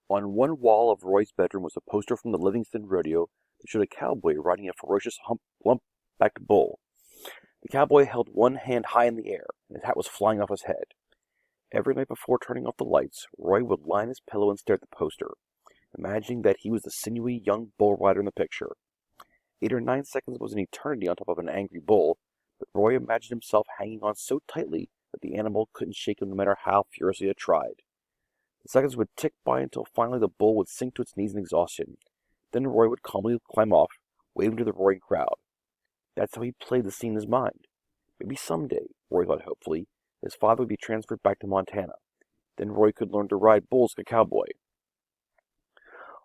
On one wall of Roy's bedroom was a poster from the Livingston Rodeo that showed a cowboy riding a ferocious lump-backed bull. The cowboy held one hand high in the air, and his hat was flying off his head. Every night before turning off the lights, Roy would lie on his pillow and stare at the poster, imagining that he was the sinewy young bull rider in the picture. 8 or 9 seconds was an eternity on top of an angry bull, but Roy imagined himself hanging on so tightly that the animal couldn't shake him no matter how furiously it tried. The seconds would tick by until finally the bull would sink to its knees in exhaustion. Then Roy would calmly climb off, waving to the roaring crowd. That's how he played the scene in his mind. Maybe someday, Roy thought hopefully, his father would be transferred back to Montana. Then Roy could learn to ride bulls like a cowboy.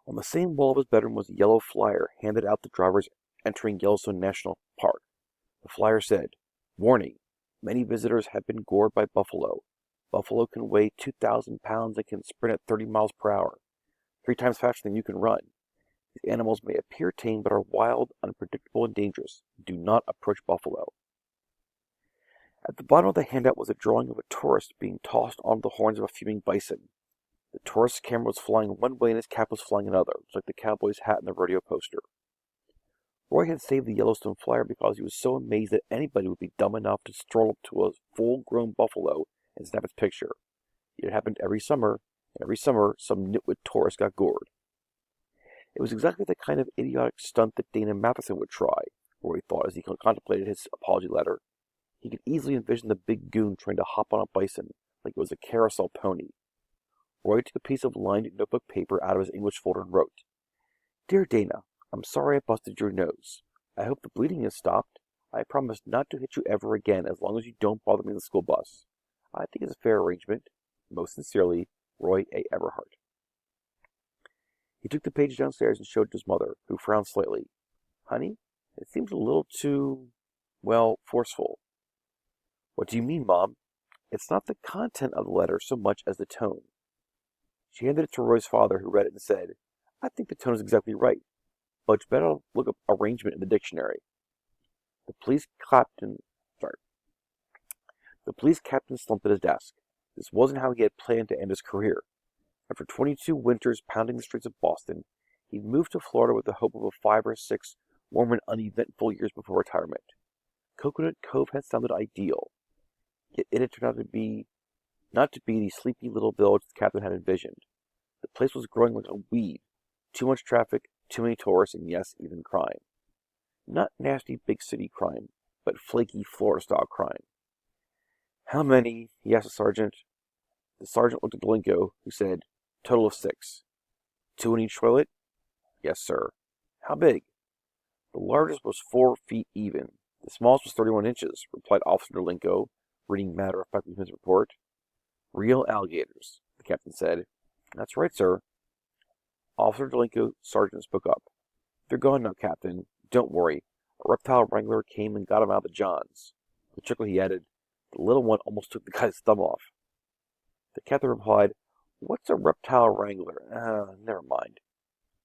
On the same wall of his bedroom was a yellow flyer handed out to drivers entering Yellowstone National Park. The flyer said, "Warning, many visitors have been gored by buffalo. Buffalo can weigh 2,000 pounds and can sprint at 30 miles per hour, 3 times faster than you can run. These animals may appear tame but are wild, unpredictable, and dangerous. Do not approach buffalo." At the bottom of the handout was a drawing of a tourist being tossed onto the horns of a fuming bison. The tourist's camera was flying one way and his cap was flying another, just like the cowboy's hat in the rodeo poster. Roy had saved the Yellowstone flyer because he was so amazed that anybody would be dumb enough to stroll up to a full-grown buffalo and snap its picture. It happened every summer, and every summer some nitwit tourist got gored. It was exactly the kind of idiotic stunt that Dana Matheson would try, Roy thought as he contemplated his apology letter. He could easily envision the big goon trying to hop on a bison like it was a carousel pony. Roy took a piece of lined notebook paper out of his English folder and wrote, "Dear Dana, I'm sorry I busted your nose. I hope the bleeding has stopped. I promise not to hit you ever again as long as you don't bother me in the school bus. I think it's a fair arrangement. Most sincerely, Roy A. Everhart." He took the page downstairs and showed it to his mother, who frowned slightly. "Honey, it seems a little too, forceful." "What do you mean, Mom?" "It's not the content of the letter so much as the tone." She handed it to Roy's father, who read it and said, "I think the tone is exactly right, but you better look up arrangement in the dictionary." The police captain slumped at his desk. This wasn't how he had planned to end his career. After 22 winters pounding the streets of Boston, he'd moved to Florida with the hope of 5 or 6 warm and uneventful years before retirement. Coconut Cove had sounded ideal, yet it had turned out not to be the sleepy little village the captain had envisioned. The place was growing like a weed. Too much traffic, too many tourists, and yes, even crime. Not nasty big city crime, but flaky Florida-style crime. "How many?" he asked the sergeant. The sergeant looked at Delinko, who said, "Total of 6. 2 in each toilet?" "Yes, sir." "How big?" "The largest was 4 feet even. The smallest was 31 inches, replied Officer Delinko, reading matter-of-factly from his report. "Real alligators," the captain said. "That's right, sir." Officer Delinko, sergeant, spoke up. "They're gone now, Captain. Don't worry. A reptile wrangler came and got him out of the Johns." With a chuckle he added, "The little one almost took the guy's thumb off." The captain replied, "What's a reptile wrangler? Never mind.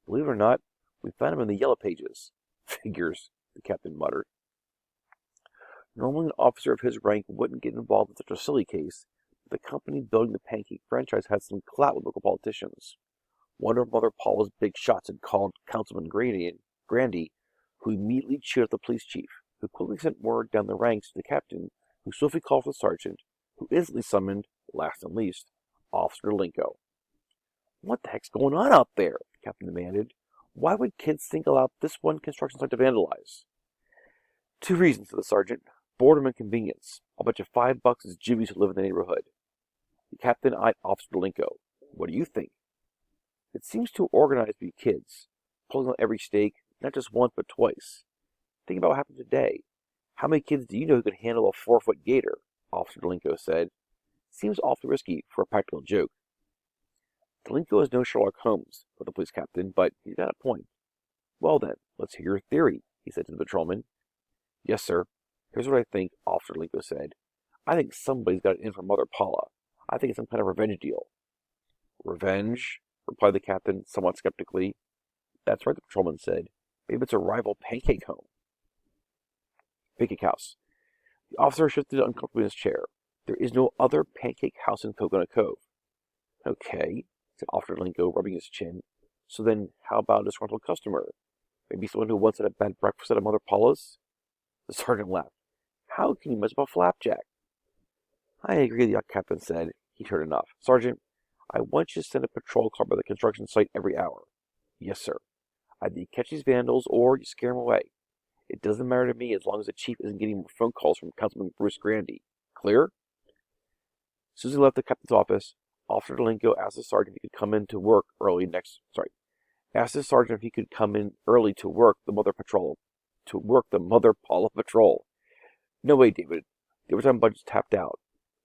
Believe it or not, we found him in the Yellow Pages." "Figures," the captain muttered. Normally an officer of his rank wouldn't get involved in such a silly case, but the company building the pancake franchise had some clout with local politicians. One of Mother Paula's big shots had called Councilman Grandy, who immediately cheered up the police chief, who quickly sent word down the ranks to the captain, who swiftly called for the sergeant, who instantly summoned, last and least, Officer Delinko. "What the heck's going on out there?" the captain demanded. "Why would kids single out this one construction site to vandalize?" "2 reasons," said the sergeant. "Boredom and convenience. I'll bet you $5 is jivvies to live in the neighborhood." The captain eyed Officer Delinko. "What do you think?" "It seems too organized to be kids, pulling on every stake, not just once but twice. Think about what happened today. How many kids do you know who could handle a 4-foot gator?" Officer Delinko said. "Seems awfully risky for a practical joke." "Delinko is no Sherlock Holmes," thought the police captain, but he's got a point. "Well then, let's hear your theory," he said to the patrolman. "Yes, sir. Here's what I think," Officer Delinko said. "I think somebody's got it in for Mother Paula. I think it's some kind of revenge deal." "Revenge?" replied the captain, somewhat skeptically. "That's right," the patrolman said. "Maybe it's a rival pancake house." The officer shifted uncomfortably in his chair. "There is no other pancake house in Coconut Cove." "Okay," said Officer Lingo, rubbing his chin. So then, how about a disgruntled customer? Maybe someone who once had a bad breakfast at Mother Paula's? The sergeant laughed. How can you mess up a flapjack? I agree, the captain said. He'd heard enough. Sergeant, I want you to send a patrol car by the construction site every hour. Yes, sir. Either you catch these vandals or you scare them away. It doesn't matter to me as long as the chief isn't getting more phone calls from Councilman Bruce Grandy. Clear? As soon as he left the captain's office, Officer Delinko asked the sergeant if he could come in to work early asked the sergeant if he could come in early to work the Mother Paula patrol. No way, David. The overtime budget's tapped out.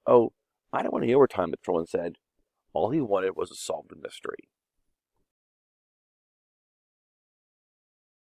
Oh, I don't want any overtime, the patrolman said. All he wanted was to solve the mystery.